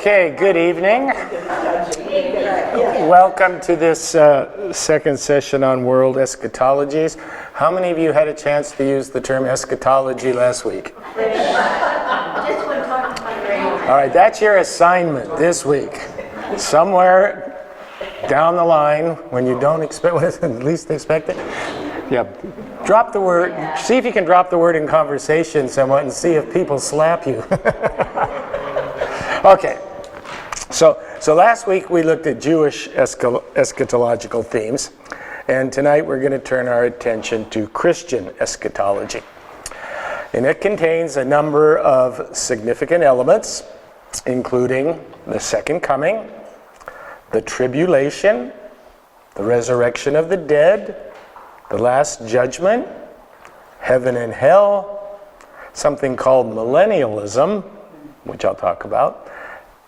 Okay, good evening. Welcome to this second session on world eschatologies. How many of you had a chance to use the term eschatology last week? All right, that's your assignment this week. Somewhere down the line, when you don't expect, at least expect it, drop the word, see if you can drop the word in conversation somewhat and see if people slap you. Okay, so last week we looked at Jewish eschatological themes, and tonight we're going to turn our attention to Christian eschatology. And it contains a number of significant elements, including the second coming, the tribulation, the resurrection of the dead, the last judgment, heaven and hell, something called millennialism, which I'll talk about,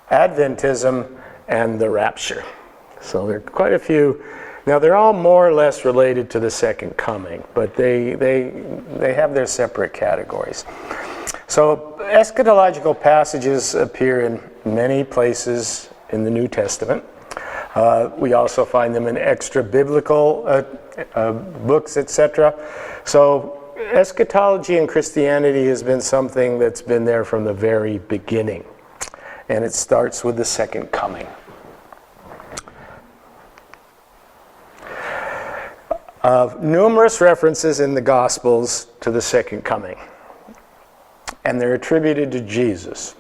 Adventism, and the rapture. So there are quite a few. Now they're all more or less related to the second coming, but they have their separate categories. So eschatological passages appear in many places in the New Testament. We also find them in extra biblical books, etc. So eschatology in Christianity has been something that's been there from the very beginning. And it starts with the second coming. Numerous references in the Gospels to the second coming. And they're attributed to Jesus.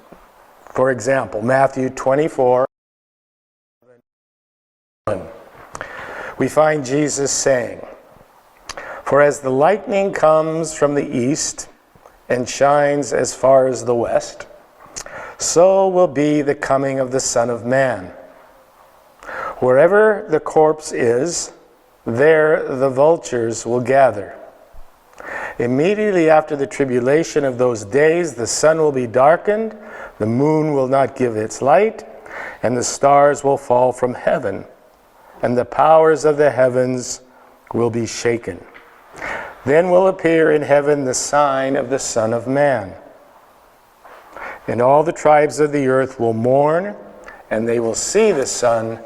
For example, Matthew 24. We find Jesus saying, "For as the lightning comes from the east and shines as far as the west, so will be the coming of the Son of Man. Wherever the corpse is, there the vultures will gather. Immediately after the tribulation of those days, the sun will be darkened, the moon will not give its light, and the stars will fall from heaven, and the powers of the heavens will be shaken. Then will appear in heaven the sign of the Son of Man. And all the tribes of the earth will mourn, and they will see the Son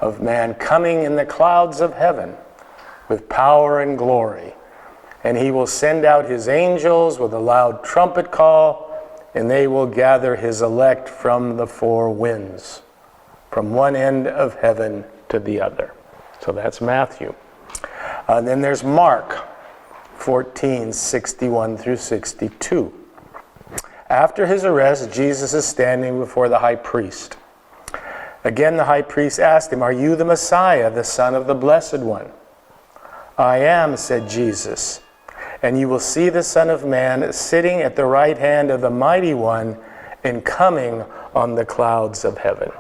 of Man coming in the clouds of heaven with power and glory. And he will send out his angels with a loud trumpet call, and they will gather his elect from the four winds, from one end of heaven to the other." So that's Matthew. Then there's Mark 14:61 through 62. After his arrest, Jesus is standing before the high priest. Again, the high priest asked him, "Are you the Messiah, the Son of the Blessed One?" "I am," said Jesus. "And you will see the Son of Man sitting at the right hand of the Mighty One and coming on the clouds of heaven."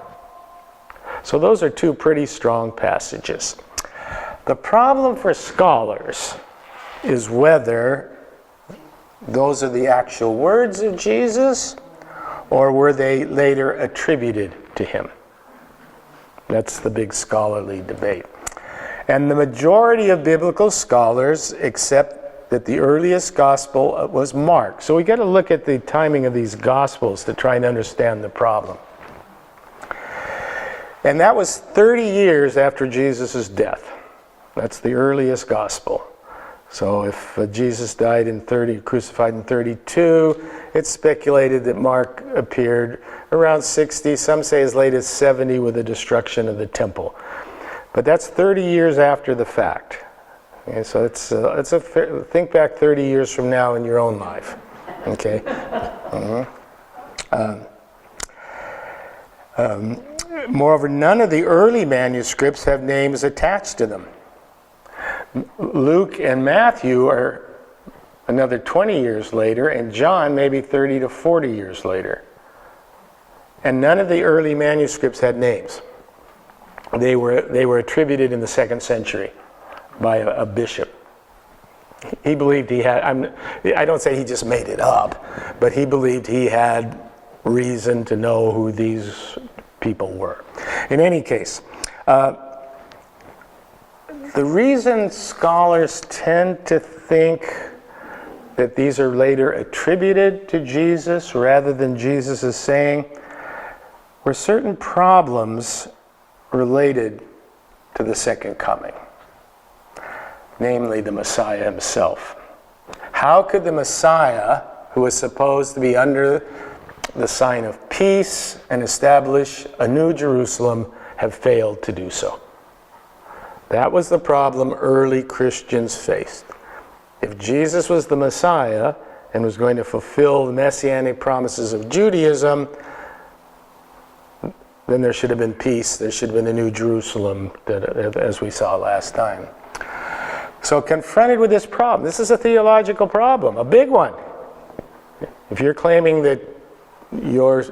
So those are two pretty strong passages. The problem for scholars is whether those are the actual words of Jesus, or were they later attributed to him? That's the big scholarly debate. And the majority of biblical scholars accept that the earliest gospel was Mark. So we got to look at the timing of these gospels to try and understand the problem. And that was 30 years after Jesus' death. That's the earliest gospel. So if Jesus died crucified in 32, it's speculated that Mark appeared around 60, some say as late as 70 with the destruction of the temple. But that's 30 years after the fact. Okay, so think back 30 years from now in your own life. Okay? Moreover, none of the early manuscripts have names attached to them. Luke and Matthew are another 20 years later, and John maybe 30 to 40 years later. And none of the early manuscripts had names. They were attributed in the 2nd century by a bishop. He believed he had, I don't say he just made it up, but he believed he had reason to know who these people were. In any case, the reason scholars tend to think that these are later attributed to Jesus rather than Jesus is saying were certain problems related to the second coming, namely the Messiah himself. How could the Messiah, who was supposed to be under the sign of peace and establish a new Jerusalem, have failed to do so? That was the problem early Christians faced. If Jesus was the Messiah and was going to fulfill the messianic promises of Judaism, then there should have been peace. There should have been a new Jerusalem, as we saw last time. So confronted with this problem, this is a theological problem, a big one. If you're claiming that your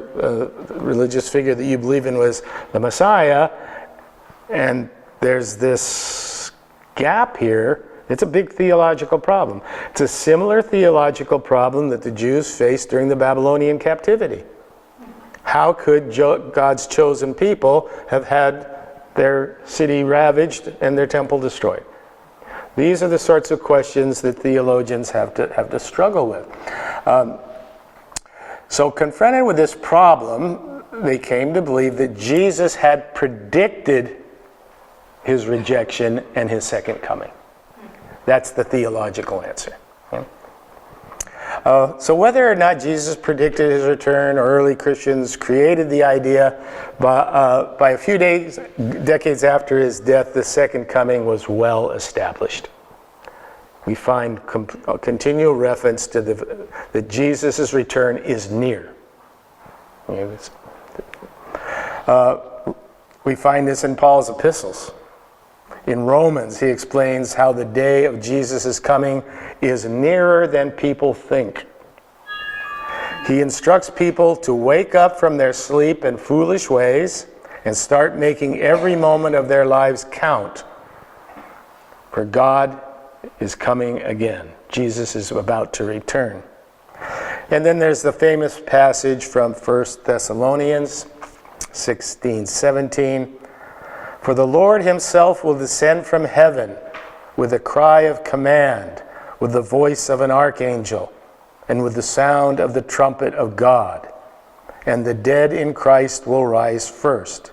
religious figure that you believe in was the Messiah, and there's this gap here, it's a big theological problem. It's a similar theological problem that the Jews faced during the Babylonian captivity. How could God's chosen people have had their city ravaged and their temple destroyed? These are the sorts of questions that theologians have to struggle with. So confronted with this problem, they came to believe that Jesus had predicted his rejection and his second coming. That's the theological answer. So whether or not Jesus predicted his return, or early Christians created the idea, by a few decades after his death, the second coming was well established. We find a continual reference to that Jesus' return is near. We find this in Paul's epistles. In Romans, he explains how the day of Jesus' coming is nearer than people think. He instructs people to wake up from their sleep and foolish ways and start making every moment of their lives count. For God is coming again. Jesus is about to return. And then there's the famous passage from 1 Thessalonians 16:17. For the Lord himself will descend from heaven with a cry of command, with the voice of an archangel, and with the sound of the trumpet of God. And the dead in Christ will rise first.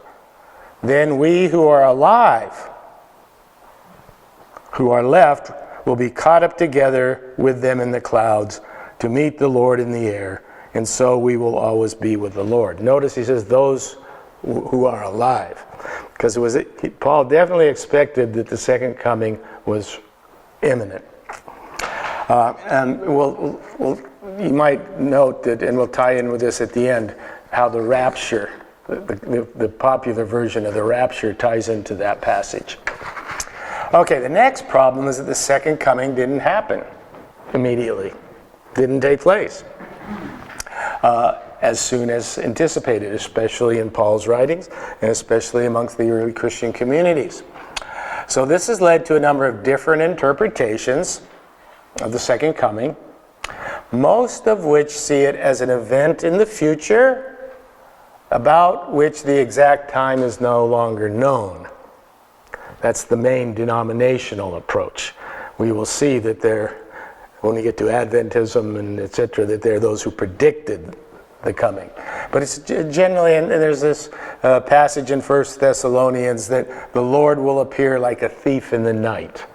Then we who are alive, who are left, will be caught up together with them in the clouds to meet the Lord in the air, and so we will always be with the Lord. Notice he says those who are alive, because Paul definitely expected that the second coming was imminent. And you might note that, and we'll tie in with this at the end, how the rapture, the popular version of the rapture, ties into that passage. Okay, the next problem is that the second coming didn't happen immediately, didn't take place as soon as anticipated, especially in Paul's writings and especially amongst the early Christian communities. So this has led to a number of different interpretations of the second coming, most of which see it as an event in the future about which the exact time is no longer known. That's the main denominational approach. We will see that when we get to Adventism and etc., that there are those who predicted the coming. But it's generally, and there's this passage in 1 Thessalonians that the Lord will appear like a thief in the night.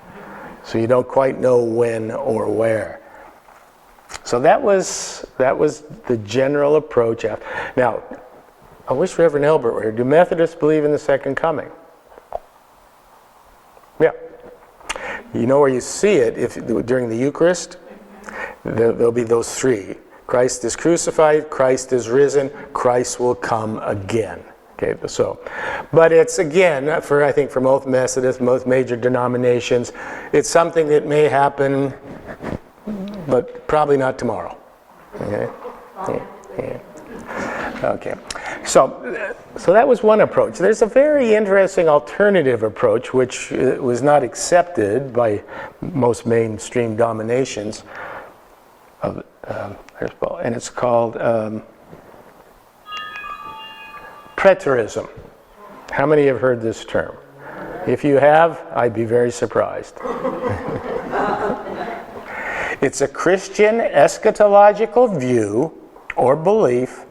So you don't quite know when or where. So that was the general approach. Now, I wish Reverend Elbert were here. Do Methodists believe in the second coming? Yeah. You know where you see it during the Eucharist? There'll be those three. Christ is crucified, Christ is risen, Christ will come again. Okay, so, but it's again, I think for most Methodists, most major denominations, it's something that may happen, but probably not tomorrow. Okay. Yeah. Okay. So that was one approach. There's a very interesting alternative approach, which was not accepted by most mainstream denominations. And it's called preterism. How many have heard this term? If you have, I'd be very surprised. It's a Christian eschatological view or belief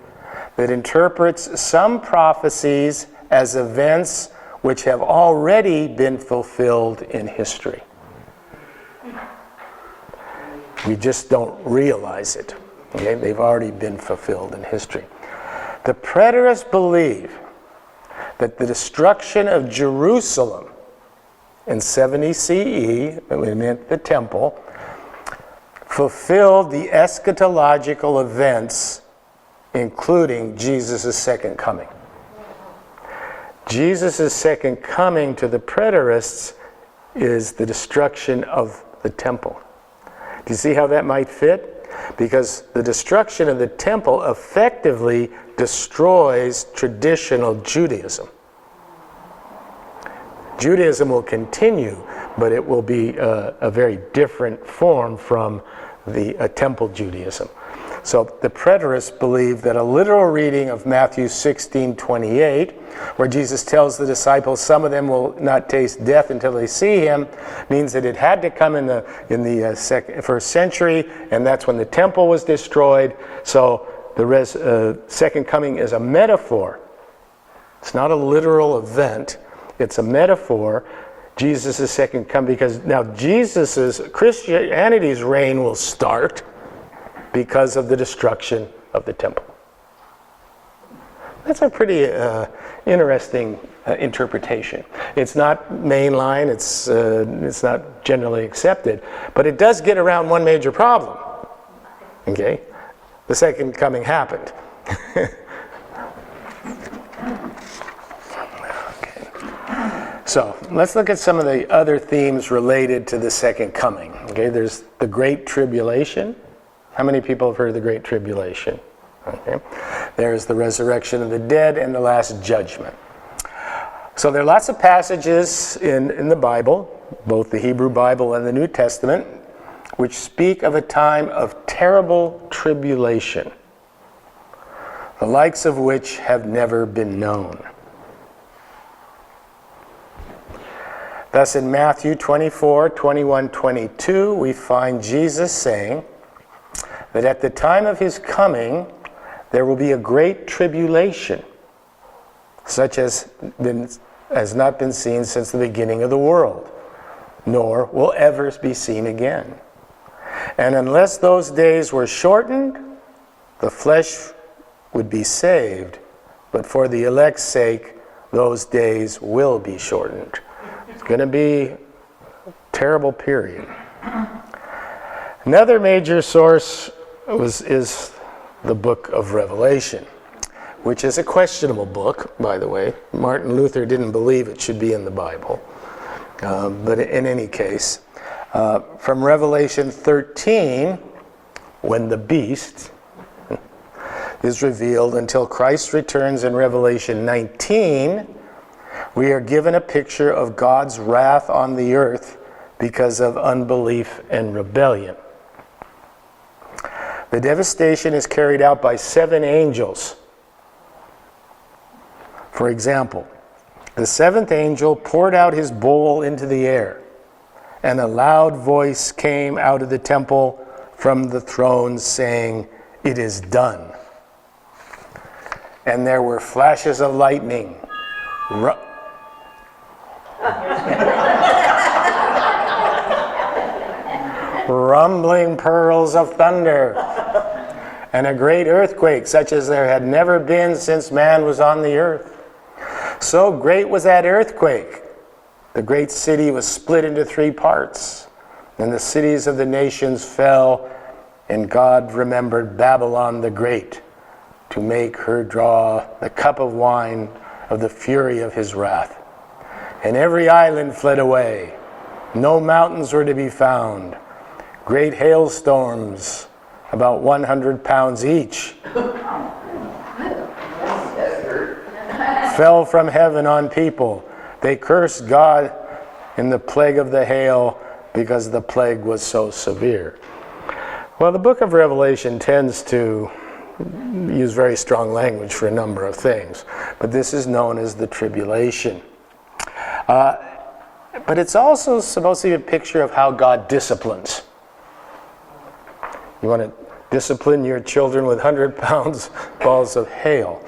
that interprets some prophecies as events which have already been fulfilled in history. We just don't realize it. Okay? They've already been fulfilled in history. The preterists believe that the destruction of Jerusalem in 70 CE, it meant the temple, fulfilled the eschatological events, including Jesus' second coming. Jesus' second coming to the preterists is the destruction of the temple. Do you see how that might fit? Because the destruction of the temple effectively destroys traditional Judaism. Judaism will continue, but it will be a very different form from the temple Judaism. So the preterists believe that a literal reading of Matthew 16:28, where Jesus tells the disciples some of them will not taste death until they see him, means that it had to come in the first century, and that's when the temple was destroyed. So the second coming is a metaphor. It's not a literal event. It's a metaphor. Jesus' second coming, because now Christianity's reign will start because of the destruction of the temple. That's a pretty interesting interpretation. It's not mainline, it's not generally accepted, but it does get around one major problem. Okay? The second coming happened. So let's look at some of the other themes related to the second coming. Okay, there's the Great Tribulation. How many people have heard of the Great Tribulation? Okay. There's the resurrection of the dead and the last judgment. So there are lots of passages in the Bible, both the Hebrew Bible and the New Testament, which speak of a time of terrible tribulation, the likes of which have never been known. Thus in Matthew 24, 21, 22, we find Jesus saying that at the time of his coming, there will be a great tribulation, such as has not been seen since the beginning of the world, nor will ever be seen again. And unless those days were shortened, the flesh would be saved, but for the elect's sake, those days will be shortened. It's going to be a terrible period. Another major source is the book of Revelation, which is a questionable book, by the way. Martin Luther didn't believe it should be in the Bible. But in any case, from Revelation 13, when the beast is revealed, until Christ returns in Revelation 19, we are given a picture of God's wrath on the earth because of unbelief and rebellion. The devastation is carried out by 7 angels. For example, the 7th angel poured out his bowl into the air, and a loud voice came out of the temple from the throne saying, "It is done." And there were flashes of lightning, rumbling pearls of thunder, and a great earthquake such as there had never been since man was on the earth. So great was that earthquake, the great city was split into 3 parts, and the cities of the nations fell, and God remembered Babylon the Great to make her draw the cup of wine of the fury of his wrath. And every island fled away, no mountains were to be found. Great hailstorms, about 100 pounds each, fell from heaven on people. They cursed God in the plague of the hail because the plague was so severe. Well, the book of Revelation tends to use very strong language for a number of things, but this is known as the tribulation. But it's also supposed to be a picture of how God disciplines. You want to discipline your children with 100-pound balls of hail.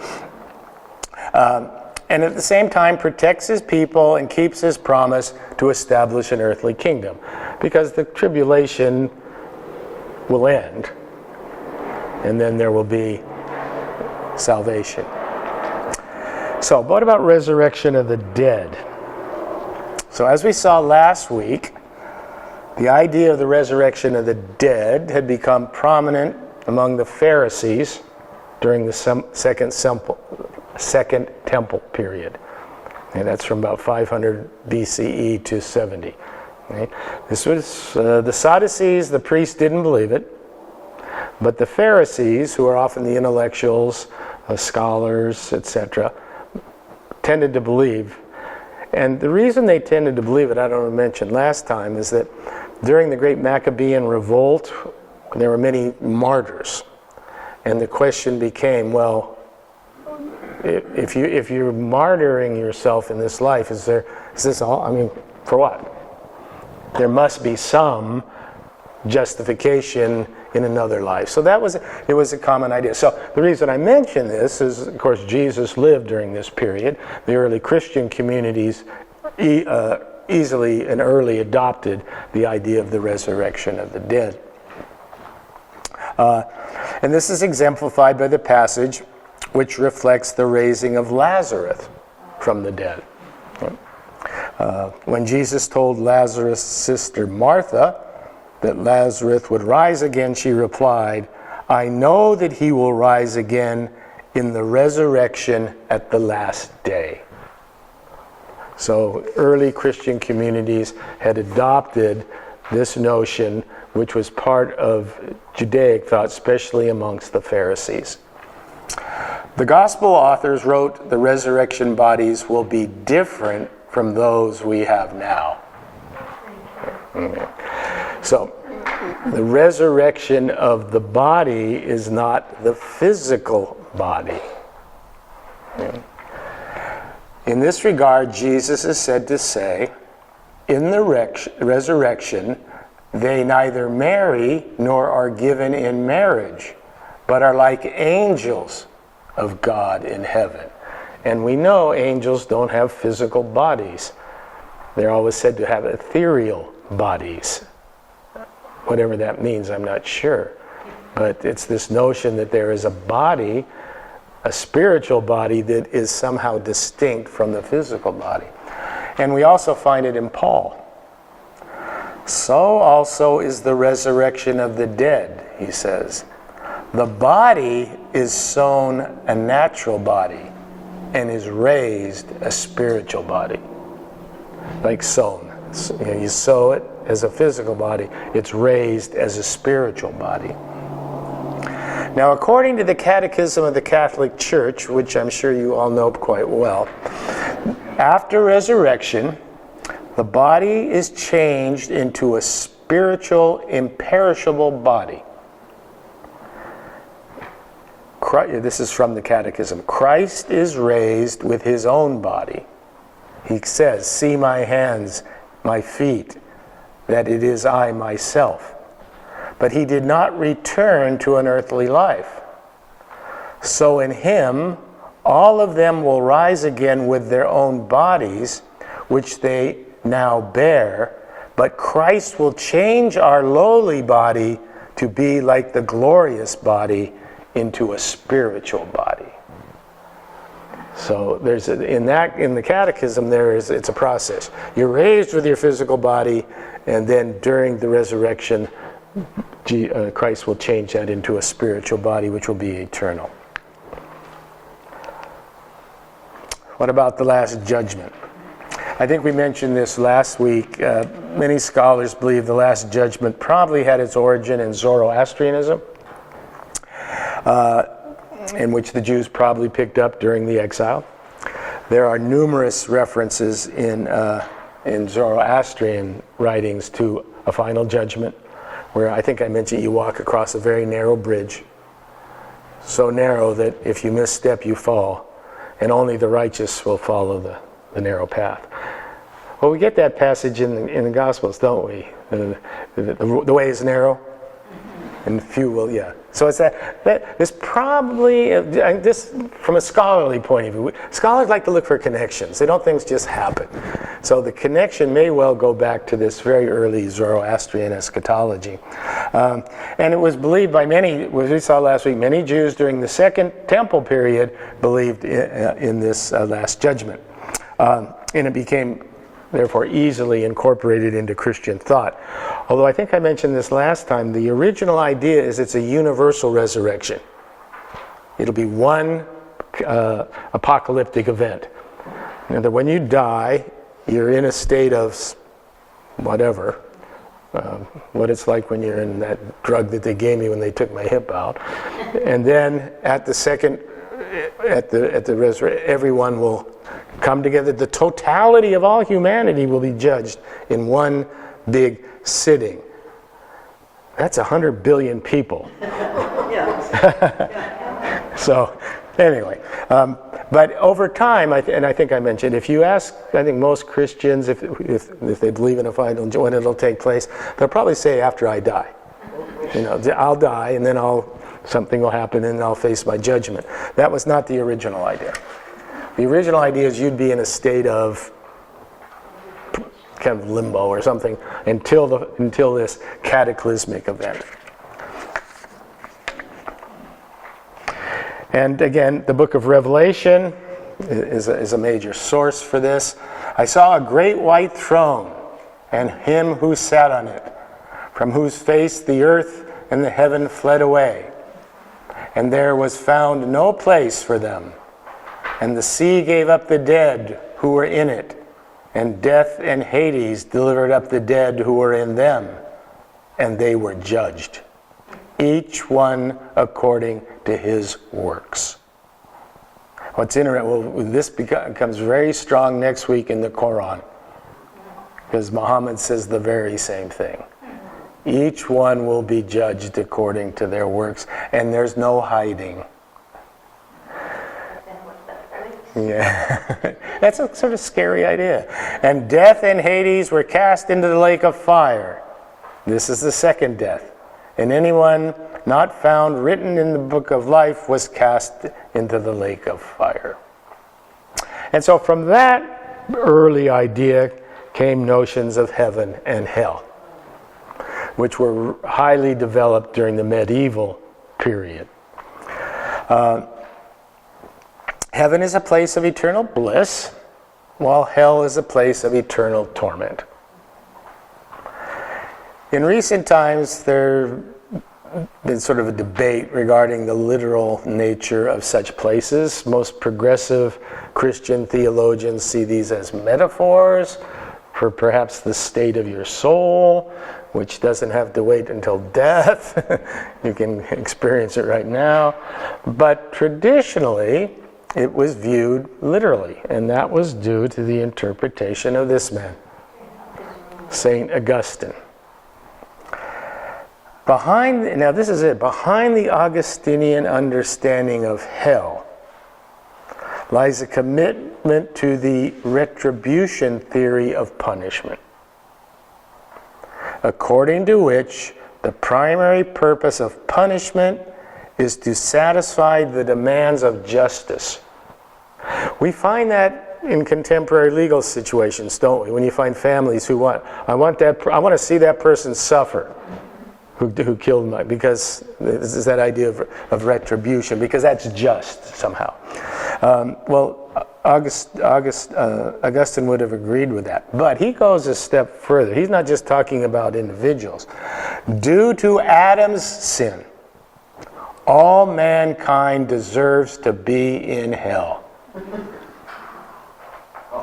And at the same time protects his people and keeps his promise to establish an earthly kingdom. Because the tribulation will end, and then there will be salvation. So, what about resurrection of the dead? So as we saw last week, the idea of the resurrection of the dead had become prominent among the Pharisees during the Second Temple period. And that's from about 500 BCE to 70. Okay? This was the Sadducees, the priests didn't believe it, but the Pharisees, who are often the intellectuals, scholars, etc., tended to believe. And the reason they tended to believe it, I don't mention last time, is that during the great Maccabean revolt, there were many martyrs. And the question became, well, if you're martyring yourself in this life, is this all? I mean, for what? There must be some justification in another life. So it was a common idea. So the reason I mention this is, of course, Jesus lived during this period. The early Christian communities easily and early adopted the idea of the resurrection of the dead. And this is exemplified by the passage which reflects the raising of Lazarus from the dead. When Jesus told Lazarus' sister Martha that Lazarus would rise again, she replied, "I know that he will rise again in the resurrection at the last day." So early Christian communities had adopted this notion, which was part of Judaic thought, especially amongst the Pharisees. The gospel authors wrote the resurrection bodies will be different from those we have now. So, the resurrection of the body is not the physical body. In this regard, Jesus is said to say, in the resurrection, they neither marry nor are given in marriage, but are like angels of God in heaven. And we know angels don't have physical bodies. They're always said to have ethereal bodies. Whatever that means, I'm not sure. But it's this notion that there is a body, a spiritual body, that is somehow distinct from the physical body. And we also find it in Paul. So also is the resurrection of the dead, he says. The body is sown a natural body and is raised a spiritual body. Like sown. You sow it as a physical body, it's raised as a spiritual body. Now, according to the Catechism of the Catholic Church, which I'm sure you all know quite well, after resurrection, the body is changed into a spiritual, imperishable body. This is from the Catechism. Christ is raised with his own body. He says, "See my hands, my feet, that it is I myself." But he did not return to an earthly life. So in him, all of them will rise again with their own bodies, which they now bear, but Christ will change our lowly body to be like the glorious body into a spiritual body. So there's in the Catechism it's a process. You're raised with your physical body, and then during the resurrection, Christ will change that into a spiritual body, which will be eternal. What about the last judgment? I think we mentioned this last week. Many scholars believe the last judgment probably had its origin in Zoroastrianism, in which the Jews probably picked up during the exile. There are numerous references in Zoroastrian writings to a final judgment, where I think I mentioned you walk across a very narrow bridge, so narrow that if you misstep, you fall, and only the righteous will follow the narrow path. Well, we get that passage in the Gospels, don't we? The way is narrow. and few will, yeah. So it's that this probably, this from a scholarly point of view, scholars like to look for connections. They don't think things just happen. So the connection may well go back to this very early Zoroastrian eschatology. And it was believed by many, as we saw last week, many Jews during the Second Temple period believed in this Last Judgment. And it became therefore easily incorporated into Christian thought. Although I think I mentioned this last time, the original idea is it's a universal resurrection. It'll be one apocalyptic event. And that when you die, you're in a state of whatever, what it's like when you're in that drug that they gave me when they took my hip out. And then at the second, at the resurrection, everyone will come together. The totality of all humanity will be judged in one big sitting. That's 100 billion people. So, anyway, but over time, and I think I mentioned, if you ask, I think most Christians, if they believe in a final, when it'll take place, they'll probably say after I die. You know, I'll die, and then something will happen, and I'll face my judgment. That was not the original idea. The original idea is you'd be in a state of kind of limbo or something until this cataclysmic event. And again, the book of Revelation is a major source for this. I saw a great white throne and him who sat on it, from whose face the earth and the heaven fled away, and there was found no place for them. And the sea gave up the dead who were in it, and death and Hades delivered up the dead who were in them, and they were judged, each one according to his works. What's interesting, well, this becomes very strong next week in the Quran, because Muhammad says the very same thing. Each one will be judged according to their works, and there's no hiding. Yeah, that's a sort of scary idea. And death and Hades were cast into the lake of fire. This is the second death. And anyone not found written in the book of life was cast into the lake of fire. And so from that early idea came notions of heaven and hell, which were highly developed during the medieval period. Heaven is a place of eternal bliss, while hell is a place of eternal torment. In recent times, there's been sort of a debate regarding the literal nature of such places. Most progressive Christian theologians see these as metaphors for perhaps the state of your soul, which doesn't have to wait until death. You can experience it right now. But traditionally, it was viewed literally, and that was due to the interpretation of this man, St. Augustine. Now this is it, behind the Augustinian understanding of hell lies a commitment to the retribution theory of punishment, according to which the primary purpose of punishment is to satisfy the demands of justice. We find that in contemporary legal situations, don't we? When you find families who I want to see that person suffer, who killed my, because this is that idea of retribution, because that's just somehow. Augustine would have agreed with that, but he goes a step further. He's not just talking about individuals. Due to Adam's sin, all mankind deserves to be in hell.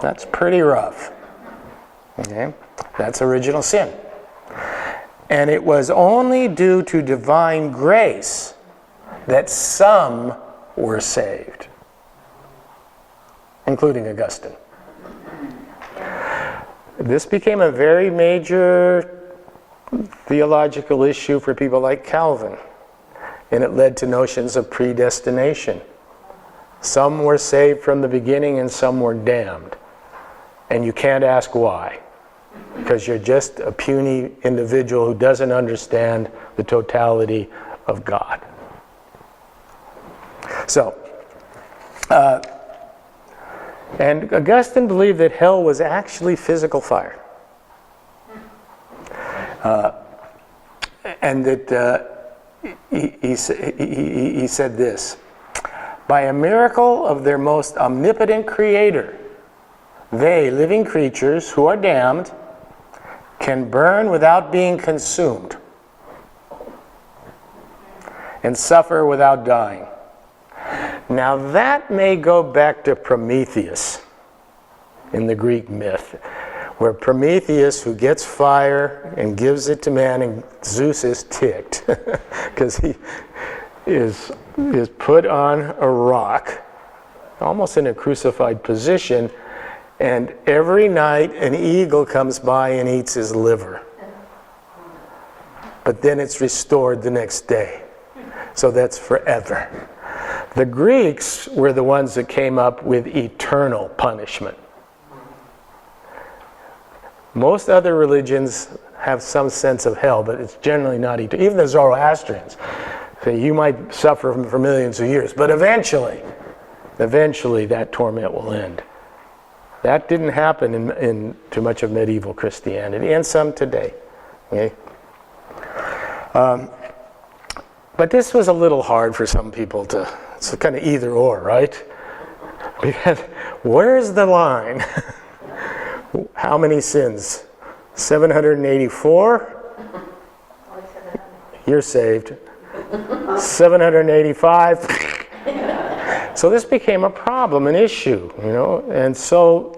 That's pretty rough. Okay? That's original sin. And it was only due to divine grace that some were saved, including Augustine. This became a very major theological issue for people like Calvin, and it led to notions of predestination. Some were saved from the beginning and some were damned. And you can't ask why. because you're just a puny individual who doesn't understand the totality of God. So, and Augustine believed that hell was actually physical fire. And that he said this: by a miracle of their most omnipotent creator, they, living creatures who are damned, can burn without being consumed and suffer without dying. Now that may go back to Prometheus in the Greek myth, where Prometheus, who gets fire and gives it to man, and Zeus is ticked because he is put on a rock, almost in a crucified position, and every night an eagle comes by and eats his liver. But then it's restored the next day. So that's forever. The Greeks were the ones that came up with eternal punishment. Most other religions have some sense of hell, but it's generally not eternal. Even the Zoroastrians say you might suffer for millions of years, but eventually that torment will end. That didn't happen in too much of medieval Christianity, and some today. Okay? But this was a little hard for some people to, it's kind of either or, right? Because where's the line? How many sins? 784? You're saved. 785? So this became a problem, an issue, and so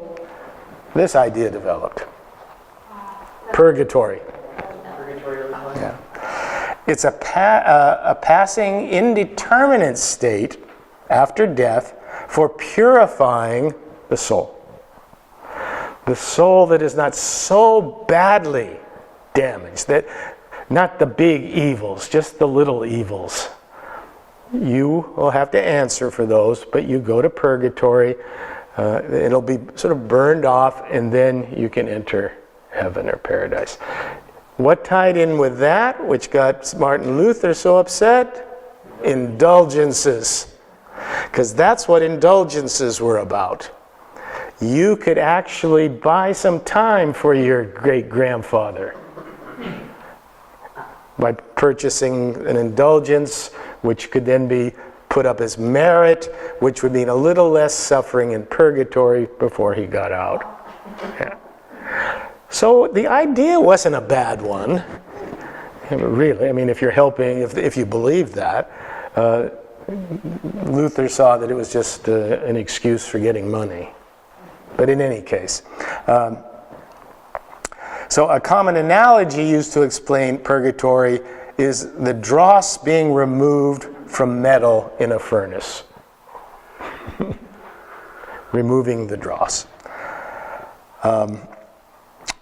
this idea developed. Purgatory. Yeah. It's a passing indeterminate state after death for purifying the soul. The soul that is not so badly damaged, that not the big evils, just the little evils. You will have to answer for those, but you go to purgatory. It'll be sort of burned off, and then you can enter heaven or paradise. What tied in with that, which got Martin Luther so upset? Indulgences. Because that's what indulgences were about. You could actually buy some time for your great-grandfather by purchasing an indulgence, which could then be put up as merit, which would mean a little less suffering in purgatory before he got out. Yeah. So the idea wasn't a bad one, really. I mean, if you're helping, if you believe that, Luther saw that it was just an excuse for getting money. But in any case, so a common analogy used to explain purgatory is the dross being removed from metal in a furnace. Removing the dross.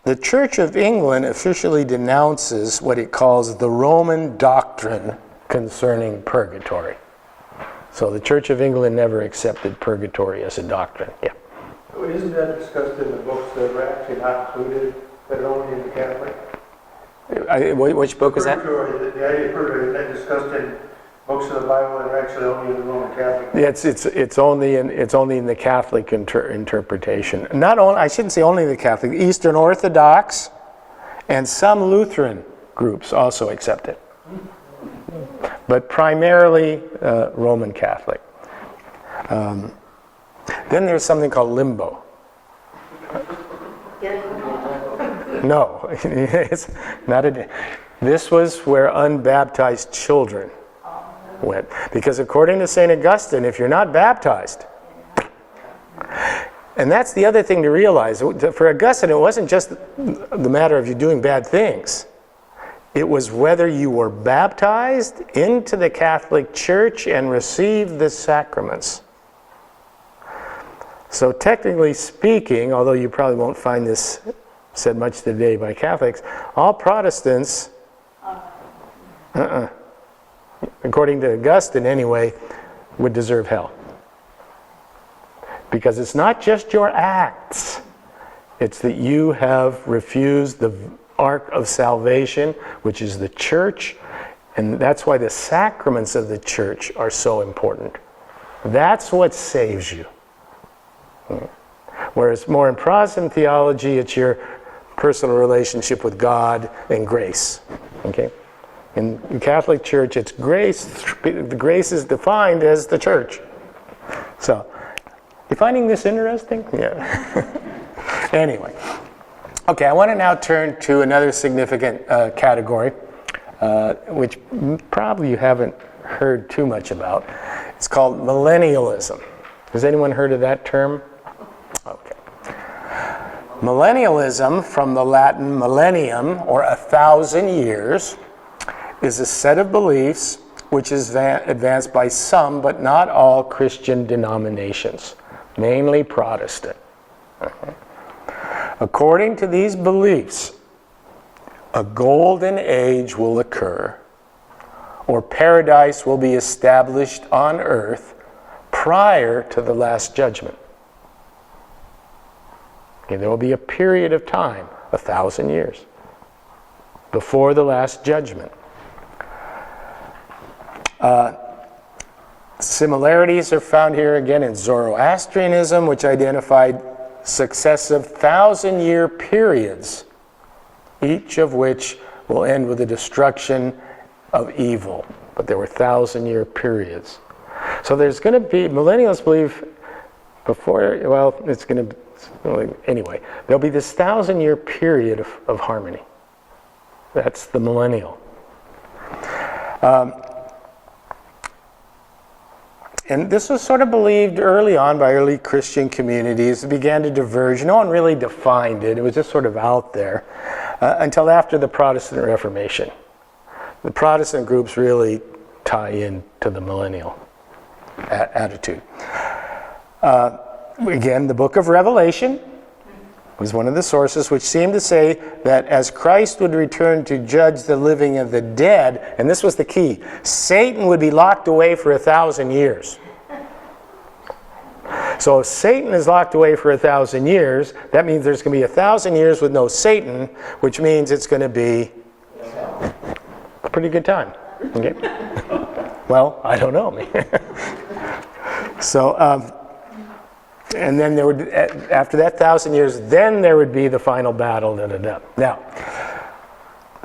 The Church of England officially denounces what it calls the Roman doctrine concerning purgatory. So the Church of England never accepted purgatory as a doctrine. Yeah. So isn't that discussed in the books that are actually not included, that are only in the Catholic? Which book is that? Purgatory, the idea of purgatory, is that discussed in books of the Bible that are actually only in the Roman Catholic? Yeah, it's only in the Catholic interpretation. Not only, I shouldn't say only the Catholic, Eastern Orthodox and some Lutheran groups also accept it, but primarily Roman Catholic. Then there's something called limbo. No, it's not a. This was where unbaptized children went, because according to St. Augustine, if you're not baptized, and that's the other thing to realize, for Augustine it wasn't just the matter of you doing bad things. It was whether you were baptized into the Catholic Church and received the sacraments. So technically speaking, although you probably won't find this said much today by Catholics, all Protestants, according to Augustine anyway, would deserve hell. Because it's not just your acts, It's that you have refused the ark of salvation, which is the church, and that's why the sacraments of the church are so important. That's what saves you. Whereas more in Protestant theology, it's your personal relationship with God and grace. Okay? In the Catholic Church, it's grace. The grace is defined as the church. So, you finding this interesting? Yeah. Anyway. Okay, I want to now turn to another significant category, which probably you haven't heard too much about. It's called millennialism. Has anyone heard of that term? Okay. Millennialism, from the Latin millennium, or 1,000 years, is a set of beliefs which is advanced by some, but not all, Christian denominations, mainly Protestant. Okay. According to these beliefs, a golden age will occur, or paradise will be established on earth prior to the last judgment. Okay, there will be a period of time, 1,000 years, before the last judgment. Similarities are found here again in Zoroastrianism, which identified successive 1,000-year periods, each of which will end with the destruction of evil. But there were 1,000-year periods. So there's going to be, millennials believe before, well, it's going to, anyway, there'll be this 1,000-year period of harmony. That's the millennial. And this was sort of believed early on by early Christian communities. It began to diverge. No one really defined it. It was just sort of out there until after the Protestant Reformation. The Protestant groups really tie into the millennial attitude. Again, the book of Revelation was one of the sources which seemed to say that as Christ would return to judge the living and the dead, and this was the key, Satan would be locked away for 1,000 years. So if Satan is locked away for 1,000 years, that means there's going to be 1,000 years with no Satan, which means it's going to be a pretty good time. Okay? Well, I don't know. So, and then there would, after that 1,000 years, then there would be the final battle. Now,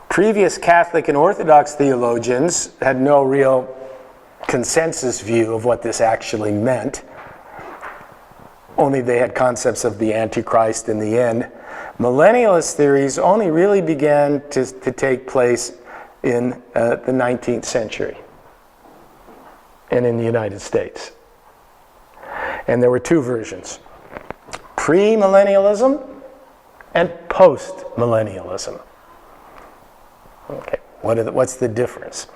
previous Catholic and Orthodox theologians had no real consensus view of what this actually meant. Only they had concepts of the Antichrist in the end. Millennialist theories only really began to take place in the 19th century and in the United States. And there were two versions: pre-millennialism and post-millennialism. Okay, what's the difference?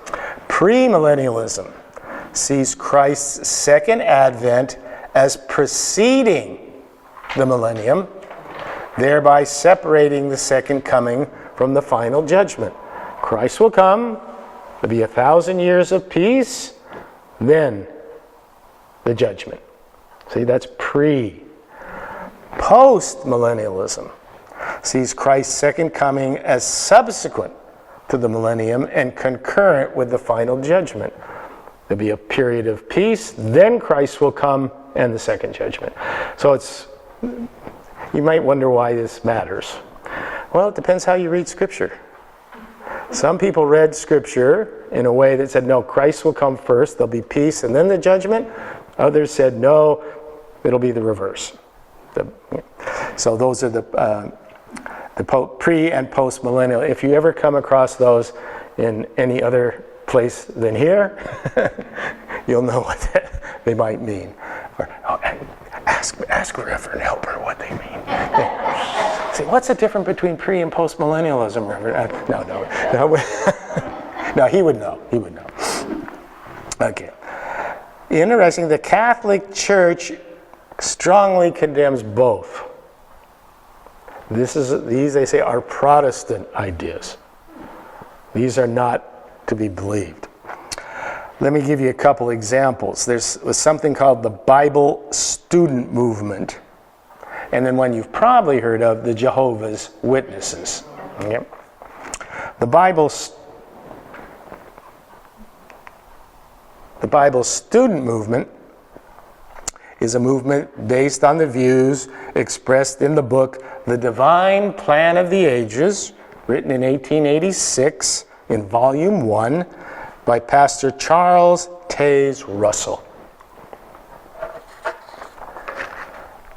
Pre-millennialism sees Christ's second advent as preceding the millennium, thereby separating the second coming from the final judgment. Christ will come, there'll be 1,000 years of peace, then the judgment. See, that's pre. Post-millennialism sees Christ's second coming as subsequent to the millennium and concurrent with the final judgment. There'll be a period of peace, then Christ will come and the second judgment. So you might wonder why this matters. Well, it depends how you read Scripture. Some people read Scripture in a way that said, no, Christ will come first, there'll be peace, and then the judgment. Others said, no, it'll be the reverse. So those are the pre- and post-millennial. If you ever come across those in any other place than here, you'll know what they might mean. Or ask Reverend Helper what they mean. See, what's the difference between pre- and post-millennialism, Reverend? No, he would know. He would know. Okay. Interesting, the Catholic Church strongly condemns both. These, they say, are Protestant ideas. These are not to be believed. Let me give you a couple examples. There was something called the Bible Student Movement. and then one you've probably heard of, the Jehovah's Witnesses. Okay? The Bible student movement is a movement based on the views expressed in the book The Divine Plan of the Ages, written in 1886 in Volume 1 by Pastor Charles Taze Russell.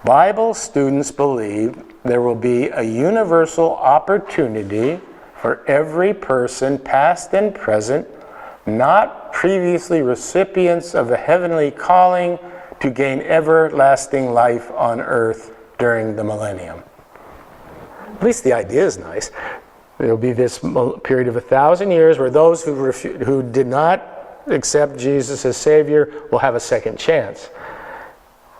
Bible students believe there will be a universal opportunity for every person, past and present, not previously recipients of the heavenly calling, to gain everlasting life on earth during the millennium. At least the idea is nice. There will be this period of 1,000 years where those who did not accept Jesus as Savior will have a second chance.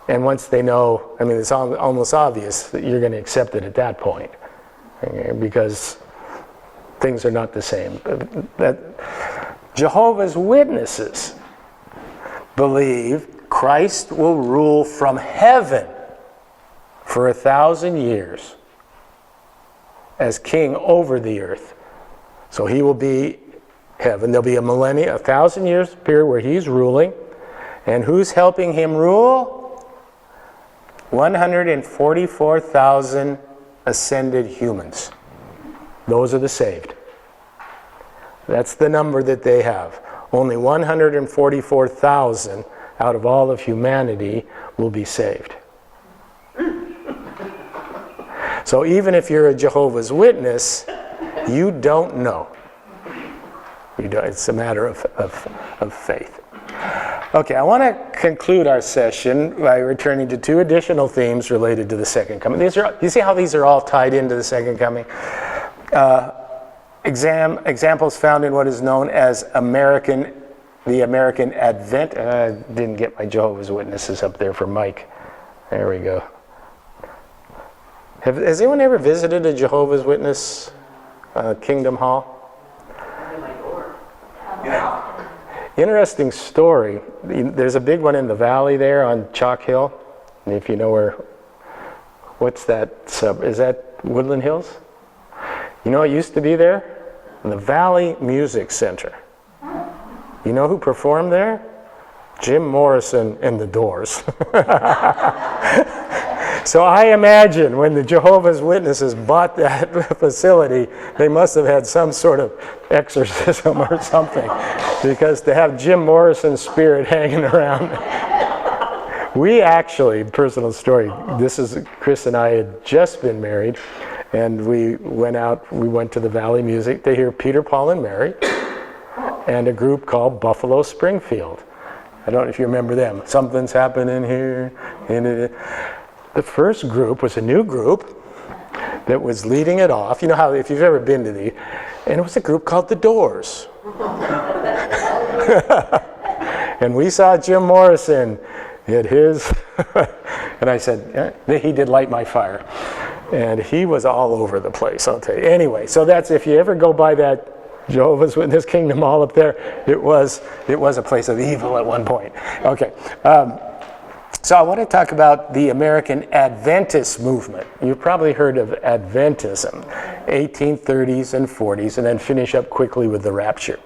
And once they know, I mean, it's almost obvious that you're going to accept it at that point, okay, because things are not the same. Jehovah's Witnesses believe Christ will rule from heaven for 1,000 years as king over the earth. So he will be heaven. There'll be a millennium, 1,000 years period where he's ruling. And who's helping him rule? 144,000 ascended humans. Those are the saved. That's the number that they have. Only 144,000 out of all of humanity will be saved. So even if you're a Jehovah's Witness, you don't know. It's a matter of faith. Okay, I want to conclude our session by returning to two additional themes related to the second coming. You see how these are all tied into the second coming? Examples found in what is known as the American Advent. I didn't get my Jehovah's Witnesses up there for Mike. There we go. Has anyone ever visited a Jehovah's Witness Kingdom Hall? Yeah. Interesting story. There's a big one in the valley there on Chalk Hill. And if you know what's that is that Woodland Hills? You know what used to be there? The Valley Music Center. You know who performed there? Jim Morrison and the Doors. So I imagine when the Jehovah's Witnesses bought that facility, they must have had some sort of exorcism or something, because to have Jim Morrison's spirit hanging around. We actually, personal story, Chris and I had just been married, and we went to the Valley Music to hear Peter, Paul, and Mary, and a group called Buffalo Springfield. I don't know if you remember them. Something's happening here. The first group was a new group that was leading it off. You know how, if you've ever been to and it was a group called The Doors. And we saw Jim Morrison at his, and I said, he did light my fire. And he was all over the place, I'll tell you. Anyway, so that's, if you ever go by that Jehovah's Witness Kingdom Hall up there, it was a place of evil at one point. Okay. So I want to talk about the American Adventist movement. You've probably heard of Adventism, 1830s and 40s, and then finish up quickly with the rapture.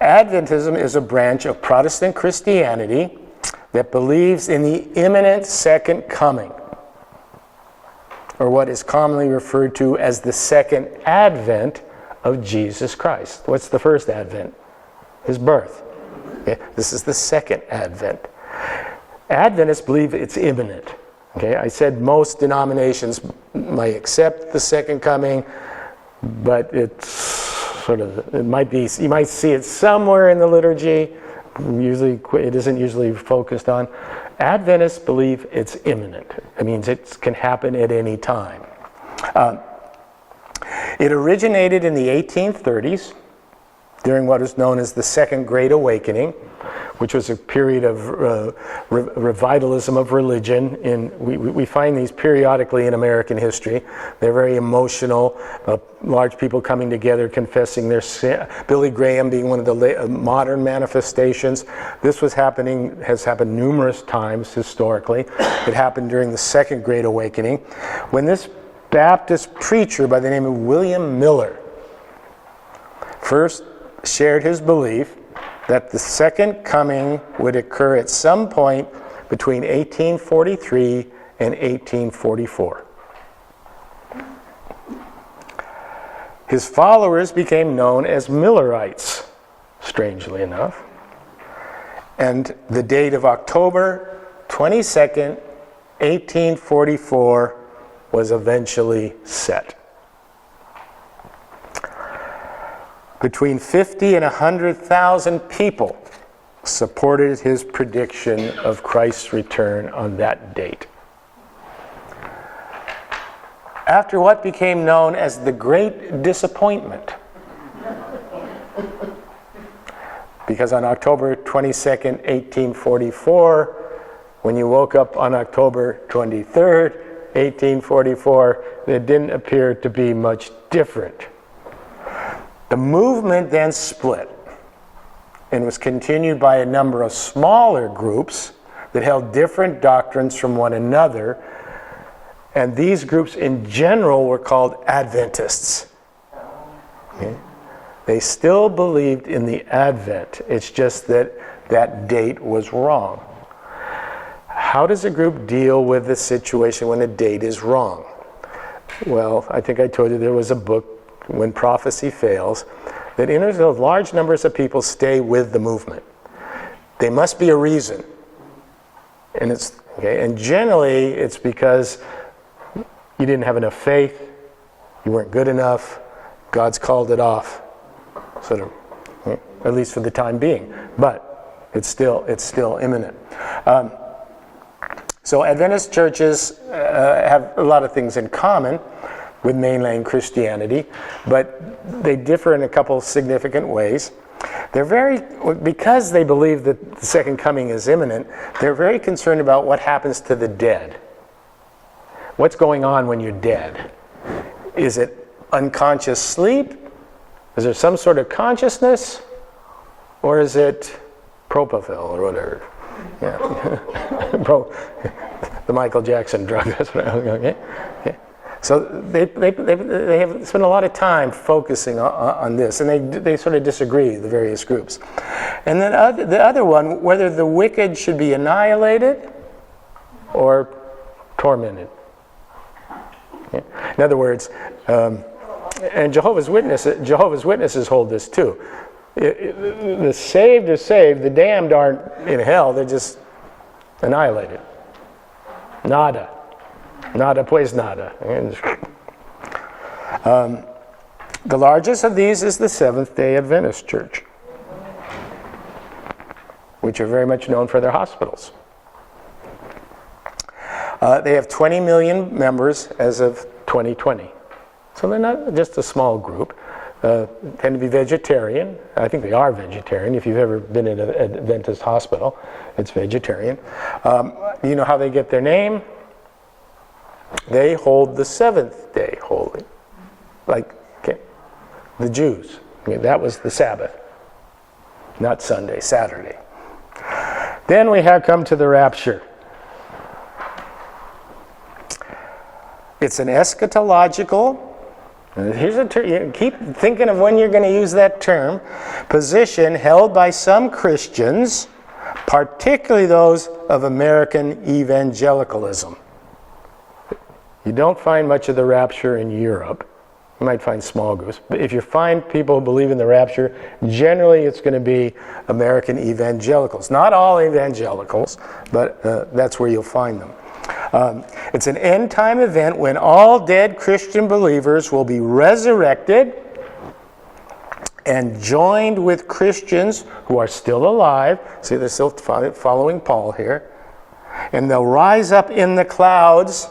Adventism is a branch of Protestant Christianity that believes in the imminent second coming, or what is commonly referred to as the second advent of Jesus Christ. What's the first advent? His birth. Okay? This is the second advent. Adventists believe it's imminent. Okay, I said most denominations might accept the second coming, but it might be, you might see it somewhere in the liturgy. Usually, it isn't usually focused on. Adventists believe it's imminent. It means it can happen at any time. It originated in the 1830s during what is known as the Second Great Awakening, which was a period of revitalism of religion. We find these periodically in American history. They're very emotional, large people coming together, confessing their sin. Billy Graham being one of the modern manifestations. This has happened numerous times historically. It happened during the Second Great Awakening, when this Baptist preacher by the name of William Miller first shared his belief that the second coming would occur at some point between 1843 and 1844. His followers became known as Millerites, strangely enough, and the date of October 22nd, 1844 was eventually set. Between 50 and 100,000 people supported his prediction of Christ's return on that date. After what became known as the Great Disappointment, because on October 22nd, 1844, when you woke up on October 23rd, 1844, it didn't appear to be much different. The movement then split and was continued by a number of smaller groups that held different doctrines from one another, and these groups in general were called Adventists. Okay? They still believed in the Advent, it's just that that date was wrong. How does a group deal with the situation when a date is wrong? Well, I think I told you there was a book, When Prophecy Fails, that large numbers of people stay with the movement. There must be a reason. And generally it's because you didn't have enough faith, you weren't good enough, God's called it off, sort of, at least for the time being. But it's still imminent. So Adventist churches have a lot of things in common with mainline Christianity, but they differ in a couple significant ways. Because they believe that the second coming is imminent, they're very concerned about what happens to the dead. What's going on when you're dead? Is it unconscious sleep? Is there some sort of consciousness? Or is it propofol or whatever? Yeah. The Michael Jackson drug. That's what okay. So they have spent a lot of time focusing on this, and they sort of disagree, the various groups. And then the other one, whether the wicked should be annihilated or tormented. Okay. In other words, and Jehovah's Witnesses hold this too. The saved are saved, the damned aren't in hell, they're just annihilated. Nada pues nada. The largest of these is the Seventh-day Adventist Church, which are very much known for their hospitals. They have 20 million members as of 2020. So they're not just a small group. Tend to be vegetarian. I think they are vegetarian. If you've ever been in an Adventist hospital, it's vegetarian. You know how they get their name? They hold the seventh day holy. Like the Jews. That was the Sabbath. Not Sunday, Saturday. Then we have come to the rapture. It's an eschatological, here's a term, keep thinking of when you're going to use that term, position held by some Christians, particularly those of American evangelicalism. You don't find much of the rapture in Europe. You might find small groups. But if you find people who believe in the rapture, generally it's going to be American evangelicals. Not all evangelicals, but that's where you'll find them. It's an end-time event when all dead Christian believers will be resurrected and joined with Christians who are still alive. See, they're still following Paul here. And they'll rise up in the clouds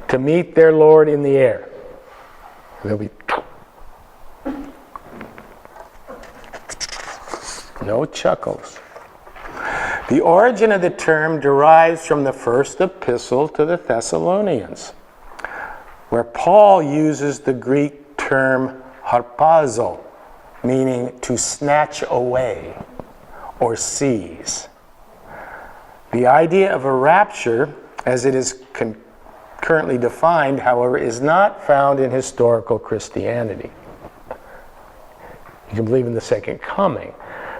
to meet their Lord in the air. They'll be... No chuckles. The origin of the term derives from the first epistle to the Thessalonians, where Paul uses the Greek term harpazo, meaning to snatch away or seize. The idea of a rapture, as it is currently defined, however, is not found in historical Christianity. You can believe in the second coming,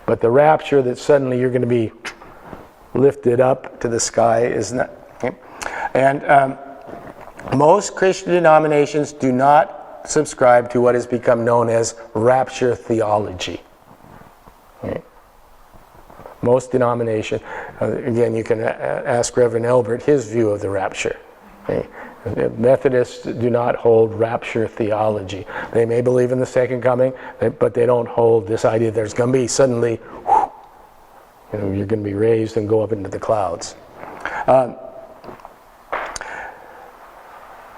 but the rapture that suddenly you're going to be lifted up to the sky is not. Okay? And most Christian denominations do not subscribe to what has become known as rapture theology. Okay? Most denominations, again, you can ask Reverend Elbert his view of the rapture. Okay? Methodists do not hold rapture theology. They may believe in the second coming, but they don't hold this idea that there's going to be suddenly, you're going to be raised and go up into the clouds.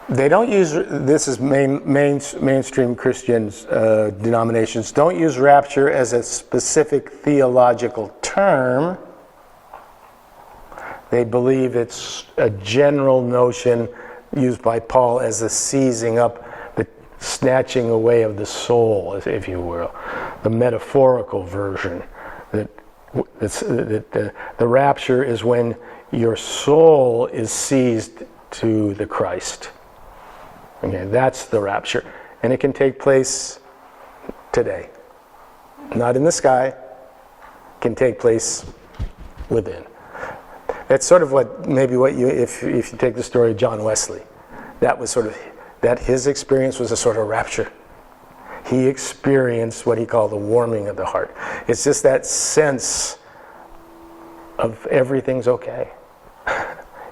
They don't use, this is mainstream Christians, denominations, don't use rapture as a specific theological term. They believe it's a general notion used by Paul as the seizing up, the snatching away of the soul, if you will, the metaphorical version. That the rapture is when your soul is seized to the Christ. Okay, that's the rapture. And it can take place today. Not in the sky. It can take place within. That's sort of what you, if you take the story of John Wesley, that was sort of, that his experience was a sort of rapture. He experienced what he called the warming of the heart. It's just that sense of everything's okay.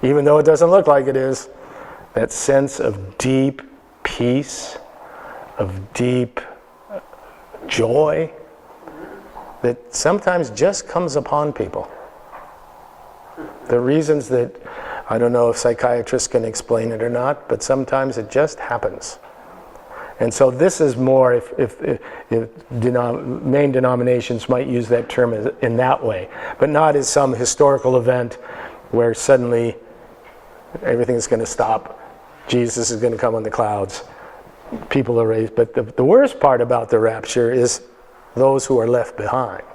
Even though it doesn't look like it is, that sense of deep peace, of deep joy that sometimes just comes upon people. The reasons that, I don't know if psychiatrists can explain it or not, but sometimes it just happens. And so this is more, if main denominations might use that term in that way, but not as some historical event where suddenly everything's going to stop. Jesus is going to come on the clouds. People are raised. But the worst part about the rapture is those who are left behind.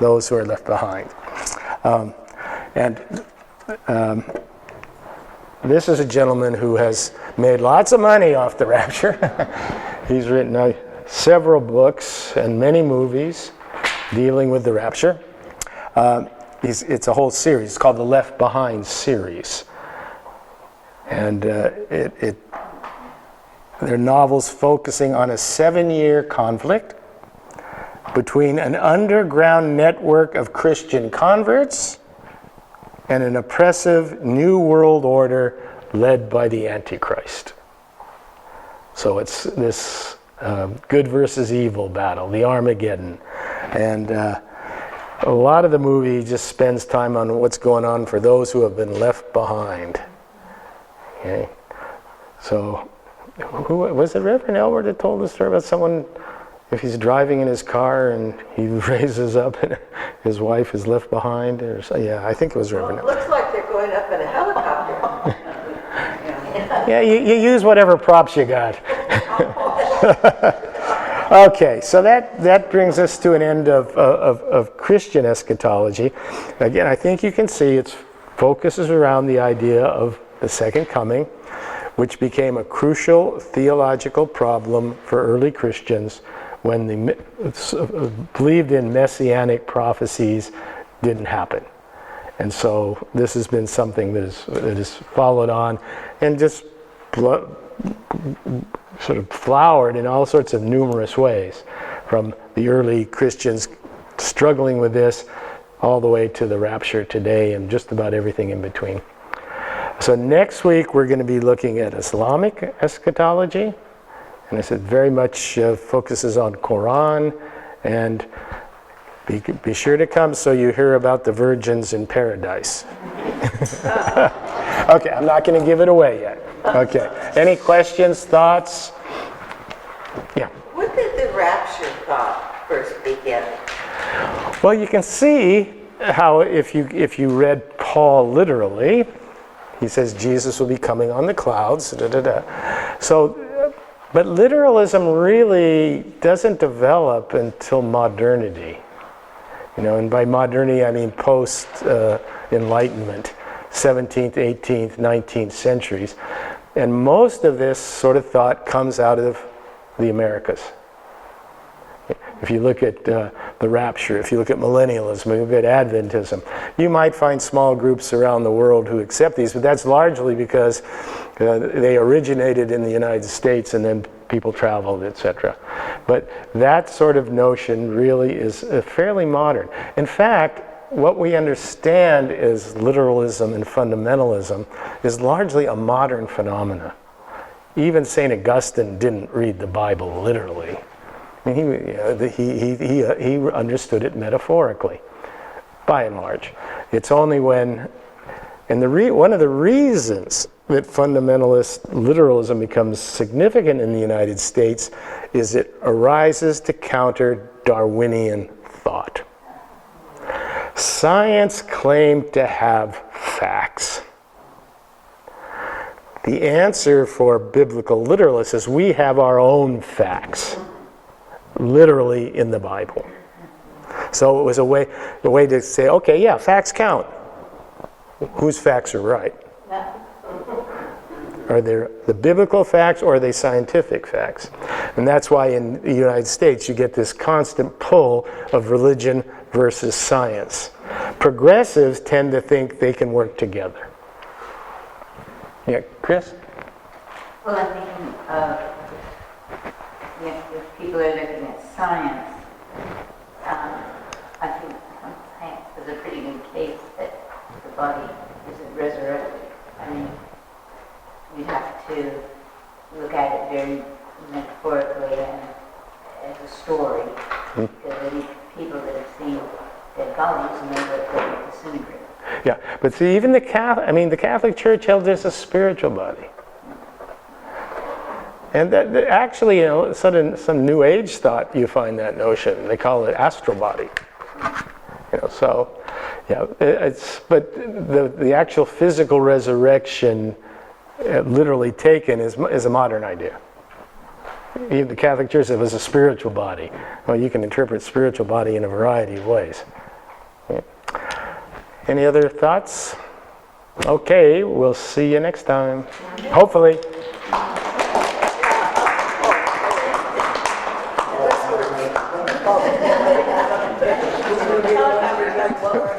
Those who are left behind. This is a gentleman who has made lots of money off the rapture. He's written several books and many movies dealing with the rapture. It's a whole series. It's called the Left Behind series. And they're novels focusing on a 7-year conflict between an underground network of Christian converts and an oppressive new world order led by the Antichrist. So it's this good versus evil battle, the Armageddon. And a lot of the movie just spends time on what's going on for those who have been left behind. Okay? So, who was it, Reverend Elbert, that told the story about someone, if he's driving in his car and he raises up and his wife is left behind? Or so, yeah, I think it was Reverend Elbert. It looks like they're going up in a helicopter. Yeah, you use whatever props you got. Okay, so that brings us to an end of Christian eschatology. Again, I think you can see it focuses around the idea of the second coming, which became a crucial theological problem for early Christians when the believed in messianic prophecies didn't happen. And so this has been something that is followed on and just sort of flowered in all sorts of numerous ways, from the early Christians struggling with this all the way to the rapture today and just about everything in between. So next week we're going to be looking at Islamic eschatology, and I said very much focuses on Quran, and be sure to come so you hear about the virgins in paradise. Okay, I'm not going to give it away yet. Okay, any questions, thoughts? Yeah. When did the rapture thought first begin? Well, you can see how if you read Paul literally, he says Jesus will be coming on the clouds. Da, da, da. So, but literalism really doesn't develop until modernity. And by modernity I mean post Enlightenment, 17th, 18th, 19th centuries. And most of this sort of thought comes out of the Americas. If you look at the rapture, if you look at millennialism, if you look at Adventism, you might find small groups around the world who accept these, but that's largely because they originated in the United States and then people traveled, etc. But that sort of notion really is fairly modern. In fact, what we understand as literalism and fundamentalism is largely a modern phenomena. Even St. Augustine didn't read the Bible literally. I mean, he understood it metaphorically, by and large. It's only when, and one of the reasons that fundamentalist literalism becomes significant in the United States is it arises to counter Darwinian thought. Science claimed to have facts. The answer for biblical literalists is we have our own facts, literally in the Bible. So it was a way to say, okay, yeah, facts count. Whose facts are right? Are they the biblical facts or are they scientific facts? And that's why in the United States you get this constant pull of religion versus science. Progressives tend to think they can work together. Yeah, Chris? Well, I'm thinking if people are looking at science, I think science is a pretty good case that the body isn't resurrected. I mean, you'd have to look at it very metaphorically and as a story, because at least people that have seen dead bodies know that they don't disintegrate. Yeah, but see, even the Catholic Church held there's a spiritual body. And that actually, some New Age thought you find that notion. They call it astral body. So, yeah, but the actual physical resurrection, literally taken, is a modern idea. Even the Catholic Church said it was a spiritual body. Well, you can interpret spiritual body in a variety of ways. Yeah. Any other thoughts? Okay, we'll see you next time. Hopefully. Helicopters like lower.